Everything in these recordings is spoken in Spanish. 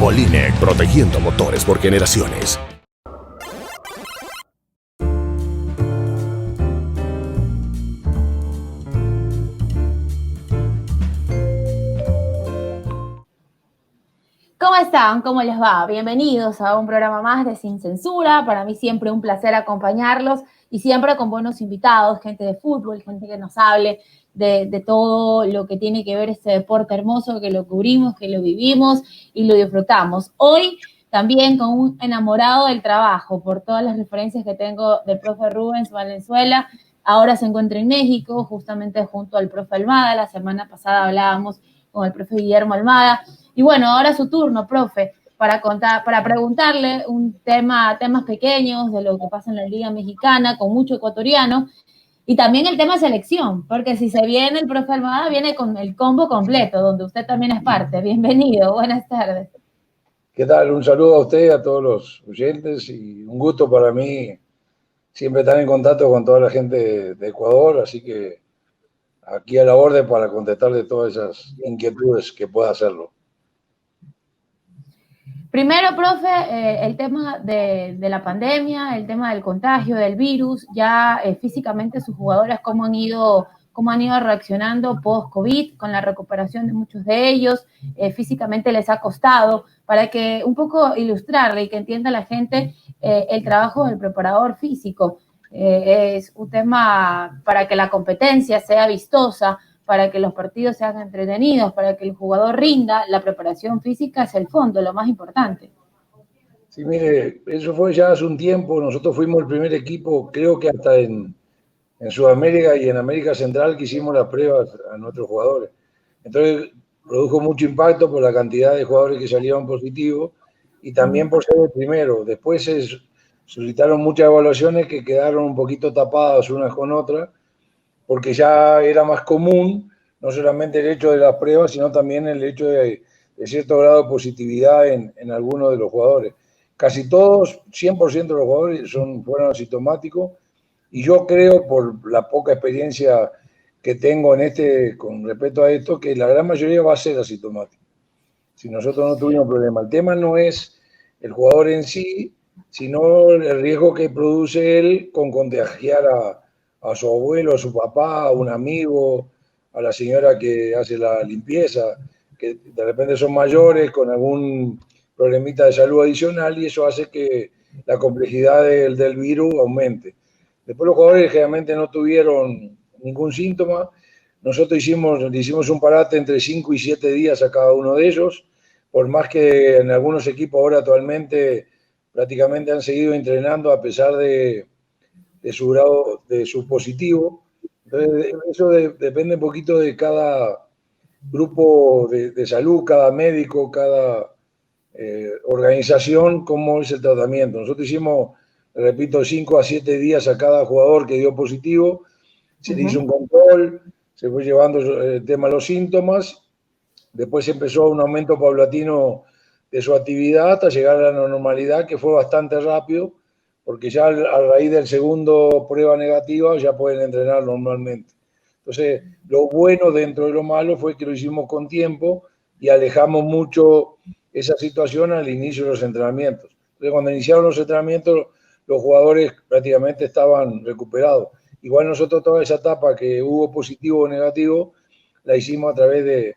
Molinec, protegiendo motores por generaciones. ¿Cómo están? ¿Cómo les va? Bienvenidos a un programa más de Sin Censura. Para mí siempre un placer acompañarlos y siempre con buenos invitados, gente de fútbol, gente que nos hable de todo lo que tiene que ver este deporte hermoso, que lo cubrimos, que lo vivimos y lo disfrutamos. Hoy también con un enamorado del trabajo, por todas las referencias que tengo del profe Rubens Valenzuela. Ahora se encuentra en México, justamente junto al profe Almada. La semana pasada hablábamos con el profe Guillermo Almada. Y bueno, ahora es su turno, profe, para preguntarle temas pequeños de lo que pasa en la Liga Mexicana, con mucho ecuatoriano, y también el tema selección, porque si se viene el profe Almada, viene con el combo completo, donde usted también es parte. Bienvenido, buenas tardes. ¿Qué tal? Un saludo a usted y a todos los oyentes, y un gusto para mí siempre estar en contacto con toda la gente de Ecuador, así que aquí a la orden para contestarle todas esas inquietudes que pueda hacerlo. Primero, profe, el tema de la pandemia, el tema del contagio, del virus, ya físicamente sus jugadores, cómo han ido reaccionando post-COVID, con la recuperación de muchos de ellos, físicamente les ha costado, para que un poco ilustrarle y que entienda la gente el trabajo del preparador físico. Es un tema para que la competencia sea vistosa, para que los partidos sean entretenidos, para que el jugador rinda. La preparación física es el fondo, lo más importante. Sí, mire, eso fue ya hace un tiempo. Nosotros fuimos el primer equipo, creo que hasta en Sudamérica y en América Central, que hicimos las pruebas a nuestros jugadores. Entonces, produjo mucho impacto por la cantidad de jugadores que salieron positivos y también por ser el primero. Después se suscitaron muchas evaluaciones que quedaron un poquito tapadas unas con otras, porque ya era más común, no solamente el hecho de las pruebas, sino también el hecho de cierto grado de positividad en algunos de los jugadores. Casi todos, 100% de los jugadores fueron asintomáticos, y yo creo, por la poca experiencia que tengo con respecto a esto, que la gran mayoría va a ser asintomático. Si nosotros no tuvimos problema. El tema no es el jugador en sí, sino el riesgo que produce él con contagiar a su abuelo, a su papá, a un amigo, a la señora que hace la limpieza, que de repente son mayores con algún problemita de salud adicional, y eso hace que la complejidad del virus aumente. Después los jugadores generalmente no tuvieron ningún síntoma. Nosotros le hicimos un parate entre 5 y 7 días a cada uno de ellos, por más que en algunos equipos ahora actualmente prácticamente han seguido entrenando a pesar de su grado, de su positivo. Entonces, eso depende un poquito de cada grupo de salud, cada médico, cada organización, cómo es el tratamiento. Nosotros hicimos, repito, 5 a 7 días a cada jugador que dio positivo, se le hizo un control, se fue llevando el tema de los síntomas, después empezó un aumento paulatino de su actividad hasta llegar a la normalidad, que fue bastante rápido, porque ya a raíz del segundo prueba negativa ya pueden entrenar normalmente. Entonces, lo bueno dentro de lo malo fue que lo hicimos con tiempo y alejamos mucho esa situación al inicio de los entrenamientos. Entonces, cuando iniciaron los entrenamientos, los jugadores prácticamente estaban recuperados. Igual nosotros toda esa etapa que hubo positivo o negativo, la hicimos a través de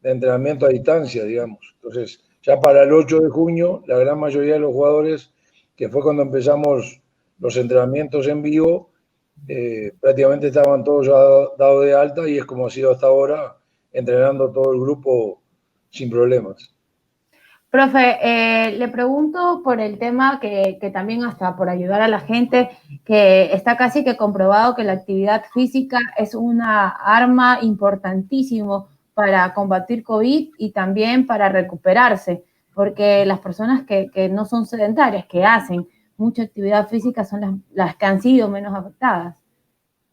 entrenamiento a distancia, digamos. Entonces, ya para el 8 de junio, la gran mayoría de los jugadores, que fue cuando empezamos los entrenamientos en vivo, prácticamente estaban todos ya dados de alta, y es como ha sido hasta ahora, entrenando todo el grupo sin problemas. Profe, le pregunto por el tema que también, hasta por ayudar a la gente, que está casi que comprobado que la actividad física es una arma importantísimo para combatir COVID y también para recuperarse, porque las personas que no son sedentarias, que hacen mucha actividad física, son las que han sido menos afectadas.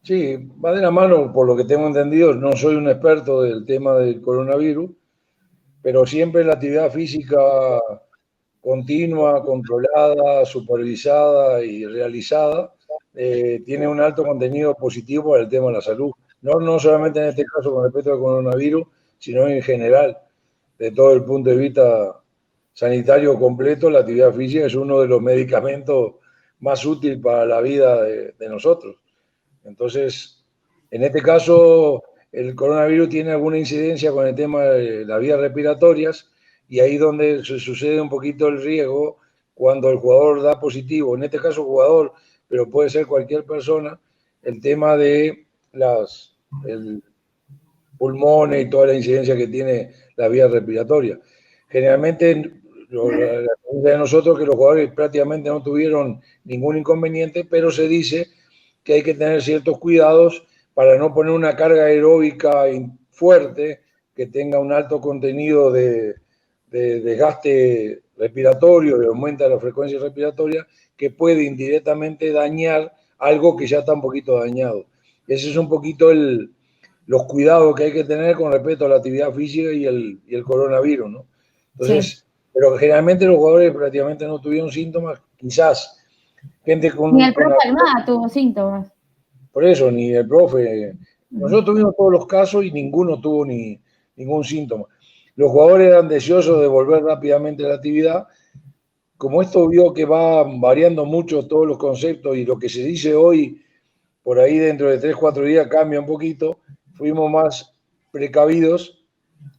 Sí, va de la mano, por lo que tengo entendido. No soy un experto del tema del coronavirus, pero siempre la actividad física continua, controlada, supervisada y realizada tiene un alto contenido positivo para el tema de la salud. No solamente en este caso con respecto al coronavirus, sino en general, de todo el punto de vista sanitario completo, la actividad física es uno de los medicamentos más útiles para la vida de nosotros. Entonces, en este caso, el coronavirus tiene alguna incidencia con el tema de las vías respiratorias y ahí donde se sucede un poquito el riesgo cuando el jugador da positivo, en este caso jugador, pero puede ser cualquier persona, el tema de el pulmones y toda la incidencia que tiene la vía respiratoria. Generalmente, la de nosotros que los jugadores prácticamente no tuvieron ningún inconveniente, pero se dice que hay que tener ciertos cuidados para no poner una carga aeróbica fuerte que tenga un alto contenido de desgaste respiratorio, que aumenta la frecuencia respiratoria, que puede indirectamente dañar algo que ya está un poquito dañado. Ese es un poquito los cuidados que hay que tener con respecto a la actividad física y el coronavirus, ¿no? Entonces, sí. Pero generalmente los jugadores prácticamente no tuvieron síntomas, quizás gente con... Ni el profe Almada tuvo síntomas. Por eso, ni el profe. Nosotros tuvimos todos los casos y ninguno tuvo ningún síntoma. Los jugadores eran deseosos de volver rápidamente a la actividad. Como esto vio que va variando mucho todos los conceptos y lo que se dice hoy, por ahí dentro de 3, 4 días cambia un poquito, fuimos más precavidos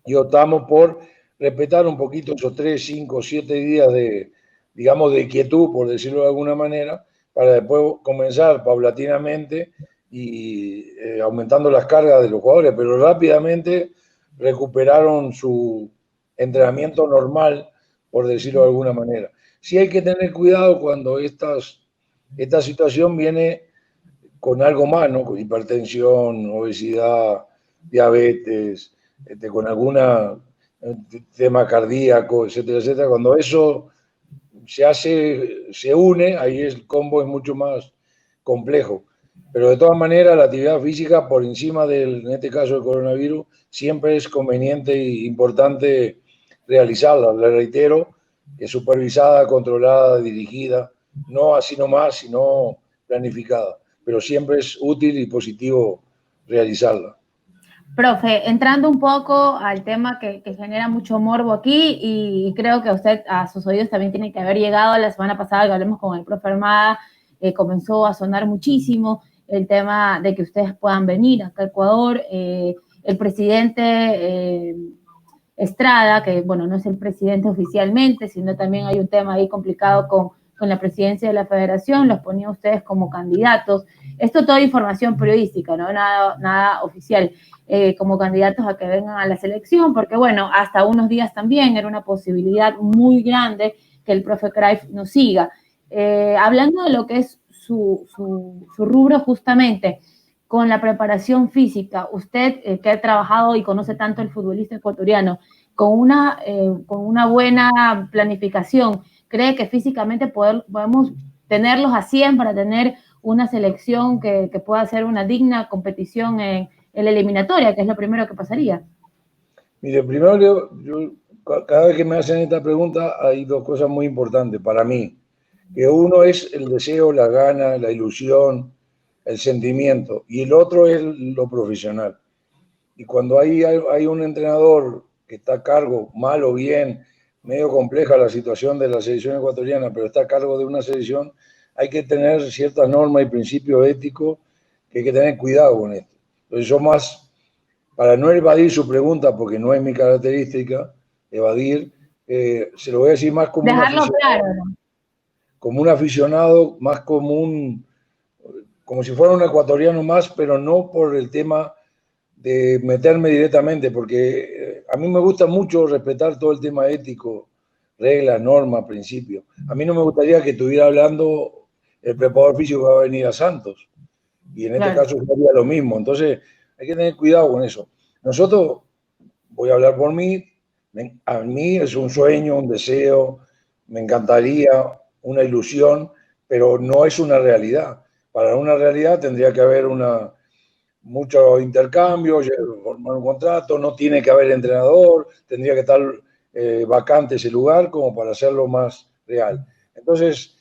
y optamos por respetar un poquito esos 3, 5, 7 días de, digamos, de quietud, por decirlo de alguna manera, para después comenzar paulatinamente y aumentando las cargas de los jugadores, pero rápidamente recuperaron su entrenamiento normal, por decirlo de alguna manera. Sí hay que tener cuidado cuando esta situación viene con algo más, ¿no? Con hipertensión, obesidad, diabetes, con alguna tema cardíaco, etcétera, etcétera. Cuando eso se une, ahí el combo es mucho más complejo. Pero de todas maneras, la actividad física, por encima en este caso del coronavirus, siempre es conveniente e importante realizarla. Le reitero, es supervisada, controlada, dirigida, no así nomás, sino planificada. Pero siempre es útil y positivo realizarla. Profe, entrando un poco al tema que genera mucho morbo aquí y creo que a sus oídos también tiene que haber llegado la semana pasada que hablamos con el profe Almada, comenzó a sonar muchísimo el tema de que ustedes puedan venir acá a Ecuador. El presidente Estrada, que bueno, no es el presidente oficialmente, sino también hay un tema ahí complicado con la presidencia de la federación, los ponía ustedes como candidatos. Esto toda información periodística, ¿no? Nada oficial. Como candidatos a que vengan a la selección, porque bueno, hasta unos días también era una posibilidad muy grande que el profe Cruyff nos siga. Hablando de lo que es su rubro justamente, con la preparación física, usted que ha trabajado y conoce tanto el futbolista ecuatoriano, con una buena planificación, ¿cree que físicamente podemos tenerlos a 100 para tener una selección que pueda hacer una digna competición en la eliminatoria, que es lo primero que pasaría? Mire, primero, cada vez que me hacen esta pregunta hay dos cosas muy importantes para mí, que uno es el deseo, la gana, la ilusión, el sentimiento, y el otro es lo profesional. Y cuando hay un entrenador que está a cargo, mal o bien, medio compleja la situación de la selección ecuatoriana, pero está a cargo de una selección, hay que tener ciertas normas y principios éticos que hay que tener cuidado con esto. Entonces yo más, para no evadir su pregunta, porque no es mi característica, evadir, se lo voy a decir más como dejarlo claro, ¿no? Como un aficionado, más como si fuera un ecuatoriano más, pero no por el tema de meterme directamente, porque a mí me gusta mucho respetar todo el tema ético, reglas, normas, principios. A mí no me gustaría que estuviera hablando el preparador físico que va a venir a Santos, y en este caso sería lo mismo. Entonces hay que tener cuidado con eso. Nosotros, voy a hablar por mí, a mí es un sueño, un deseo, me encantaría, una ilusión, pero no es una realidad. Para una realidad tendría que haber mucho intercambio, formar un contrato, no tiene que haber entrenador, tendría que estar vacante ese lugar como para hacerlo más real. Entonces,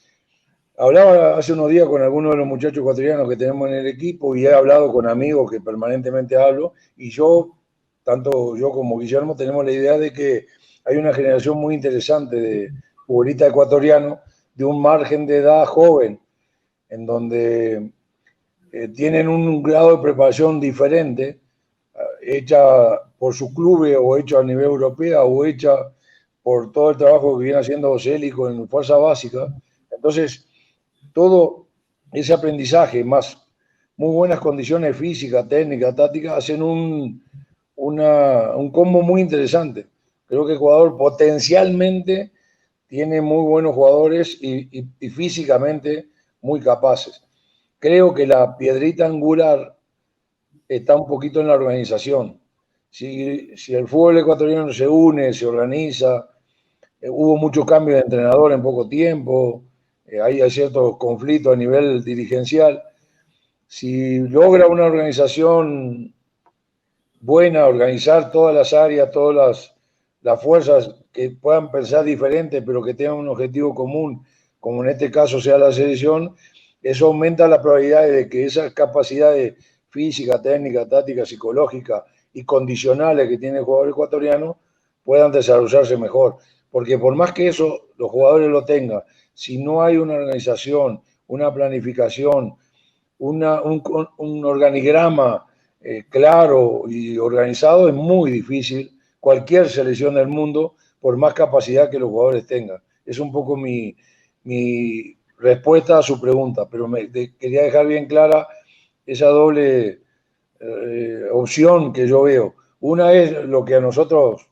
hablaba hace unos días con algunos de los muchachos ecuatorianos que tenemos en el equipo y he hablado con amigos que permanentemente hablo, y tanto yo como Guillermo, tenemos la idea de que hay una generación muy interesante de futbolistas ecuatorianos de un margen de edad joven, en donde tienen un grado de preparación diferente, hecha por su club o hecha a nivel europeo o hecha por todo el trabajo que viene haciendo Célico en fuerza básica. Entonces, todo ese aprendizaje, más muy buenas condiciones físicas, técnicas, tácticas, hacen un combo muy interesante. Creo que Ecuador potencialmente tiene muy buenos jugadores y físicamente muy capaces. Creo que la piedrita angular está un poquito en la organización. Si el fútbol ecuatoriano se une, se organiza, hubo mucho cambio de entrenador en poco tiempo, hay ciertos conflictos a nivel dirigencial. Si logra una organización buena, organizar todas las áreas, todas las fuerzas que puedan pensar diferente, pero que tengan un objetivo común, como en este caso sea la selección, eso aumenta la probabilidad de que esas capacidades física, técnica, táctica, psicológica y condicionales que tiene el jugador ecuatoriano puedan desarrollarse mejor. Porque por más que eso los jugadores lo tengan, si no hay una organización, una planificación, un organigrama claro y organizado, es muy difícil cualquier selección del mundo, por más capacidad que los jugadores tengan. Es un poco mi respuesta a su pregunta, pero quería dejar bien clara esa doble opción que yo veo. Una es lo que a nosotros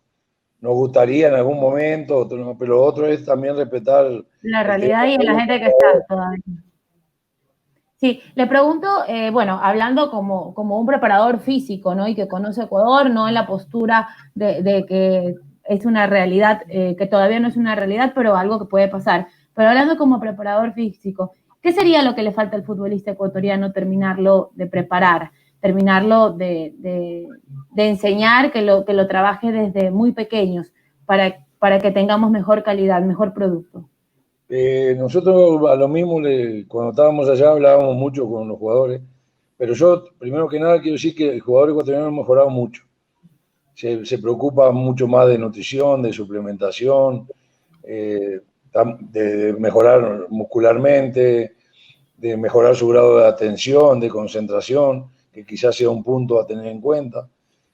nos gustaría en algún momento, pero otro es también respetar la realidad y la gente que está todavía. Sí, le pregunto, bueno, hablando como un preparador físico, ¿no? Y que conoce Ecuador, no en la postura de que es una realidad, que todavía no es una realidad, pero algo que puede pasar. Pero hablando como preparador físico, ¿qué sería lo que le falta al futbolista ecuatoriano terminarlo de preparar, terminarlo de enseñar, que lo trabaje desde muy pequeños para que tengamos mejor calidad, mejor producto? Nosotros a lo mismo, cuando estábamos allá, hablábamos mucho con los jugadores, pero yo, primero que nada, quiero decir que el jugador ecuatoriano ha mejorado mucho. Se preocupa mucho más de nutrición, de suplementación, de mejorar muscularmente, de mejorar su grado de atención, de concentración, que quizás sea un punto a tener en cuenta.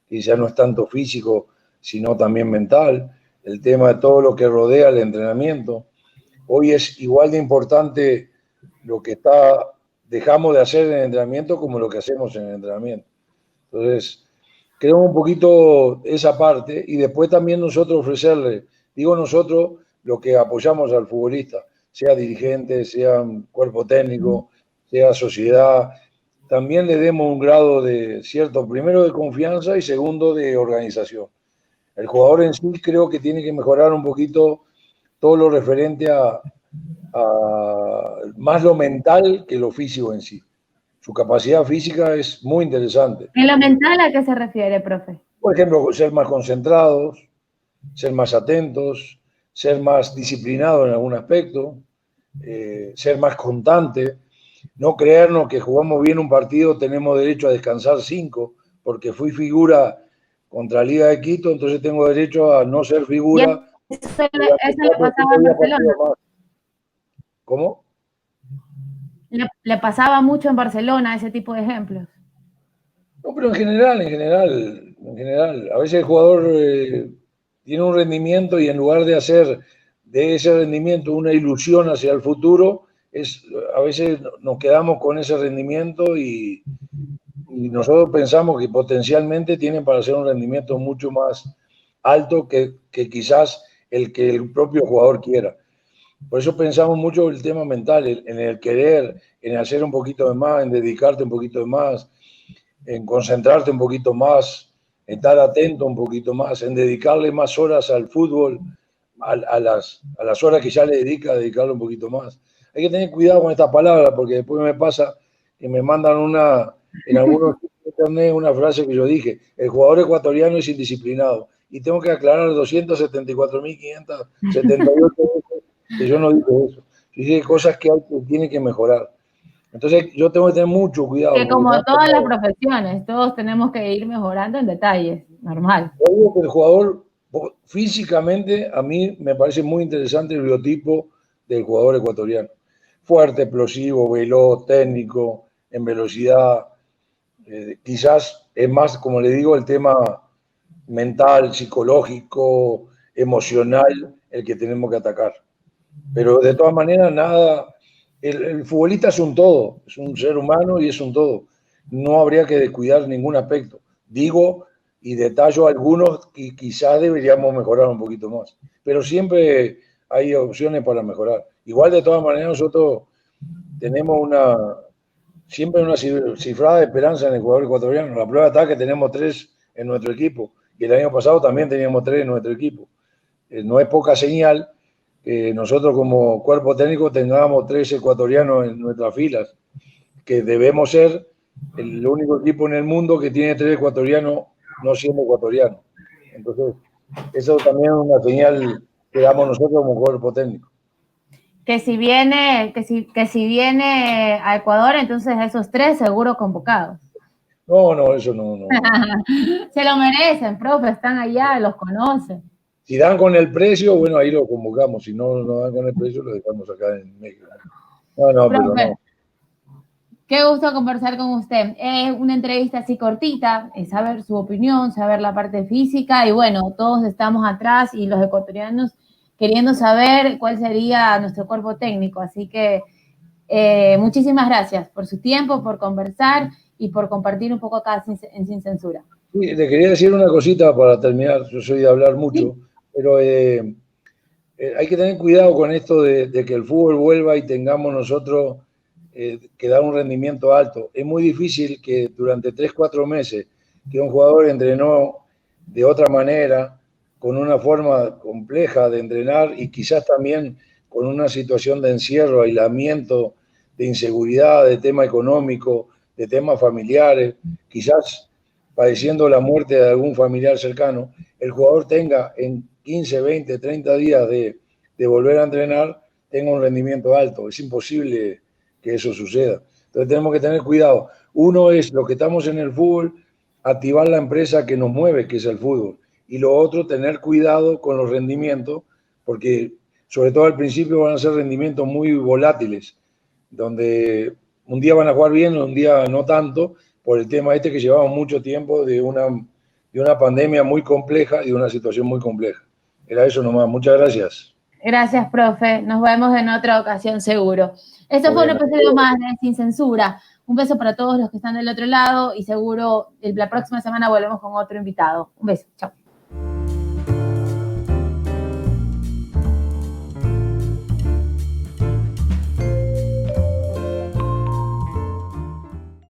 Quizás no es tanto físico, sino también mental. El tema de todo lo que rodea el entrenamiento. Hoy es igual de importante lo que dejamos de hacer en el entrenamiento como lo que hacemos en el entrenamiento. Entonces, creo un poquito esa parte y después también nosotros ofrecerle, digo nosotros, lo que apoyamos al futbolista, sea dirigente, sea cuerpo técnico, sea sociedad, también le demos un grado de cierto, primero de confianza y segundo de organización. El jugador en sí creo que tiene que mejorar un poquito todo lo referente a más lo mental que lo físico en sí. Su capacidad física es muy interesante. ¿En lo mental a qué se refiere, profe? Por ejemplo, ser más concentrados, ser más atentos, ser más disciplinados en algún aspecto, ser más constante, no creernos que jugamos bien un partido, tenemos derecho a descansar 5, porque fui figura contra Liga de Quito, entonces tengo derecho a no ser figura. Eso le pasaba en Barcelona. ¿Cómo? Le pasaba mucho en Barcelona ese tipo de ejemplos. No, pero en general, a veces el jugador tiene un rendimiento y en lugar de hacer de ese rendimiento una ilusión hacia el futuro, a veces nos quedamos con ese rendimiento y nosotros pensamos que potencialmente tienen para hacer un rendimiento mucho más alto que quizás el que el propio jugador quiera. Por eso pensamos mucho en el tema mental, en el querer, en hacer un poquito de más, en dedicarte un poquito de más, en concentrarte un poquito más, en estar atento un poquito más, en dedicarle más horas al fútbol, a las horas que ya le dedicarle un poquito más. Hay que tener cuidado con estas palabras porque después me pasa que me mandan en algunos internet una frase que yo dije, el jugador ecuatoriano es indisciplinado. Y tengo que aclarar 274.578 veces que yo no dije eso. Yo dije cosas que tienen que mejorar. Entonces yo tengo que tener mucho cuidado. Que como todas las profesiones, todos tenemos que ir mejorando en detalles, normal. Yo digo que el jugador Físicamente, a mí me parece muy interesante el biotipo del jugador ecuatoriano. Fuerte, explosivo, veloz, técnico, en velocidad. Quizás es más, como le digo, el tema mental, psicológico, emocional, el que tenemos que atacar. Pero de todas maneras, nada, el futbolista es un todo, es un ser humano y es un todo. No habría que descuidar ningún aspecto. Digo y detallo algunos que quizás deberíamos mejorar un poquito más. Pero siempre hay opciones para mejorar. Igual de todas maneras nosotros tenemos siempre una cifrada de esperanza en el jugador ecuatoriano. La prueba está que tenemos 3 en nuestro equipo y el año pasado también teníamos 3 en nuestro equipo. No es poca señal que nosotros como cuerpo técnico tengamos 3 ecuatorianos en nuestras filas, que debemos ser el único equipo en el mundo que tiene 3 ecuatorianos no siendo ecuatorianos. Entonces, eso también es una señal que damos nosotros como cuerpo técnico. Que si viene a Ecuador, entonces esos 3 seguro convocados. No, eso no. Se lo merecen, profe, están allá, los conocen. Si dan con el precio, bueno, ahí lo convocamos. Si no dan con el precio, lo dejamos acá en México. No, profe, pero no. Qué gusto conversar con usted. Es una entrevista así cortita, saber su opinión, saber la parte física y bueno, todos estamos atrás y los ecuatorianos queriendo saber cuál sería nuestro cuerpo técnico. Así que muchísimas gracias por su tiempo, por conversar y por compartir un poco acá en Sin Censura. Sí, le quería decir una cosita para terminar. Yo soy de hablar mucho, ¿sí? Pero hay que tener cuidado con esto de que el fútbol vuelva y tengamos nosotros que dar un rendimiento alto. Es muy difícil que durante 3-4 meses que un jugador entrenó de otra manera, con una forma compleja de entrenar y quizás también con una situación de encierro, aislamiento, de inseguridad, de tema económico, de temas familiares, quizás padeciendo la muerte de algún familiar cercano, el jugador tenga en 15, 20, 30 días de volver a entrenar, tenga un rendimiento alto. Es imposible que eso suceda. Entonces tenemos que tener cuidado. Uno es lo que estamos en el fútbol, activar la empresa que nos mueve, que es el fútbol. Y lo otro, tener cuidado con los rendimientos, porque sobre todo al principio van a ser rendimientos muy volátiles, donde un día van a jugar bien, un día no tanto, por el tema que llevamos mucho tiempo de una pandemia muy compleja y de una situación muy compleja. Era eso nomás. Muchas gracias. Gracias, profe. Nos vemos en otra ocasión seguro. Esto fue un episodio más de Sin Censura. Un beso para todos los que están del otro lado y seguro la próxima semana volvemos con otro invitado. Un beso. Chao.